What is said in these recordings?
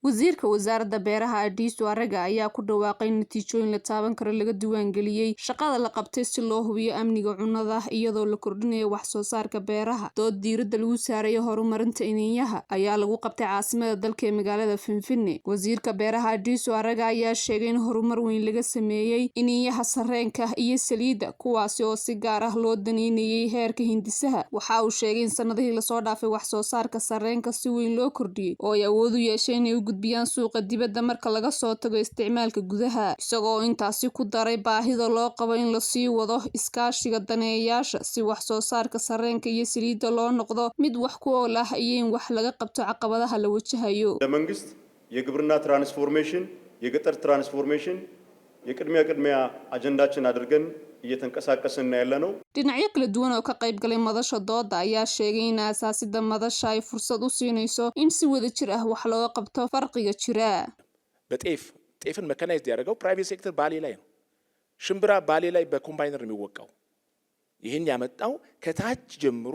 wasiirka wasaaradda beeraha Adiiso Araga ayaa ku dhawaaqay natiijooyin la taaban karo laga diiwaan geliyay shaqada la qabtay si loo hubiyo amniga cunnada iyadoo la kordhinayo wax soo saarka beeraha. Dood diiradda lagu saarayo horumarinta iniinaha ayaa lagu qabtay caasimada dalka ee magaalada Finfinne. Wasiirka beeraha Adiiso Araga ayaa sheegay in horumar weyn laga sameeyay iniinaha sarreenka iyo saliidda kuwaasi oo si gaar ah loo daneynayay heerka hindisaha. Waxa uu sheegay in sanadihii la soo dhaafay wax soo saarka sarreenka si weyn loo kordhiyay oo ay awood u yeesheen inay u gudbiyaan suuqa dibadda marka laga soo tago isticmaalka gudaha, isagoo intaasi ku daray baahida loo qabo in la sii wado iskaashiga daneeyayaasha si wax soo saarka sarreenka iyo saliidda loo noqdo mid wax ku ool ah iyo in wax laga qabto caqabadaha la wajahayo. ለመንግስት የግብርና ትራንስፎርሜሽን የገጠር ትራንስፎርሜሽን የቅድሚያ አጀንዳችን አድርገን እየተንቀሳቀስን ያለነው dhinacyo kala duwan oo ka qayb galay madasha dooda ayaa sheegay in aasaasidda madasha ay fursad u siinayso in si wada jir ah wax looga qabto farqiga jira. ጤፍን መካናይዝድ ያደረገው ፕራይቬት ሴክተር ባሌ ላይ ነው። ሽምብራ ባሌ ላይ በኮምባይነር የሚወቃው ይህን ያመጣው ከታች ጀምሮ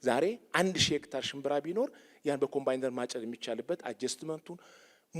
ዛሬ 1000 ሄክታር ሽምብራ ቢኖር ያን በኮምባይነር ማጨድ የሚቻልበት አጀስትመንቱን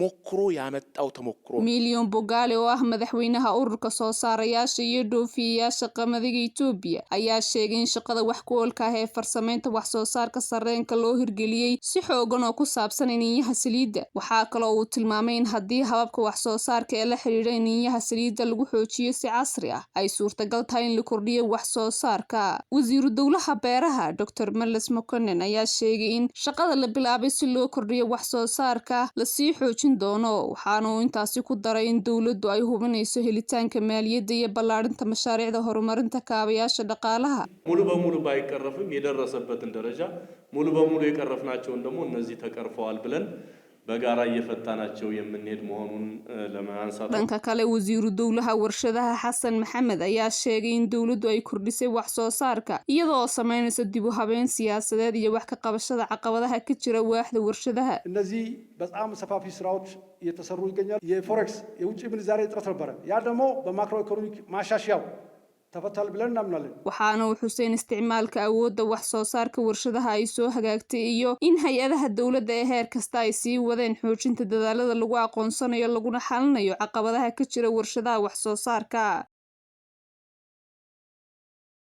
ሞክሮ ያመጣው ተሞክሮ ሚሊዮን ቦጋሌ oo ah madaxweynaha ururka soo saarayaasha iyo dhoofiyayaasha qamadiga Itoobiya ayaa sheegay in shaqada wax ku oolka ah ee farsameynta wax soo saarka sarreenka loo hirgeliyay si xoogan oo ku saabsan iniinaha saliidda. Waxa kale oo uu tilmaamay in haddii hababka wax soo saarka ee la xiriira iniinaha saliidda lagu xoojiyo si casri ah ay suurtagal tahay in la kordhiyo wax soo saarka. Wasiiru Dowlaha Beeraha Dr. Meles Mokonnen ayaa sheegay in shaqada la bilaabay si loo kordhiyo wax soo saarka la sii doono waxaana uu intaasi ku daray in dawladdu ay hubinayso helitaanka maaliyadda iyo ballaarinta mashaariicda horumarinta kaabayaasha dhaqaalaha. ሙሉ በሙሉ ባይቀረፍም የደረሰበትን ደረጃ ሙሉ በሙሉ የቀረፍናቸውን ደግሞ እነዚህ ተቀርፈዋል ብለን በጋራ እየፈታናቸው የምንሄድ መሆኑን ለማንሳት dhanka kale wasiiru dowlaha warshadaha Xasan Maxamed ayaa sheegay in dawladdu ay kordhisay wax soo saarka iyadoo sameynaysa dib u habeyn siyaasadeed iyo wax ka qabashada caqabadaha ka jira waaxda warshadaha. እነዚህ በጣም ሰፋፊ ስራዎች እየተሰሩ ይገኛሉ። የፎሬክስ የውጭ ምንዛሬ እጥረት ነበረ። ያ ደግሞ በማክሮ ኢኮኖሚክ ማሻሻያው تفتل بلنا منالين waxaana uu xuseen isticmaalka awoodda wax soo saarka warshadaha ay soo hagaagtay iyo in hay'adaha dawladda ee heer kasta ay sii wadeen xoojinta dadaalada lagu aqoonsanayo laguna xalinayo caqabadaha ka jira warshadaha wax soo saarka.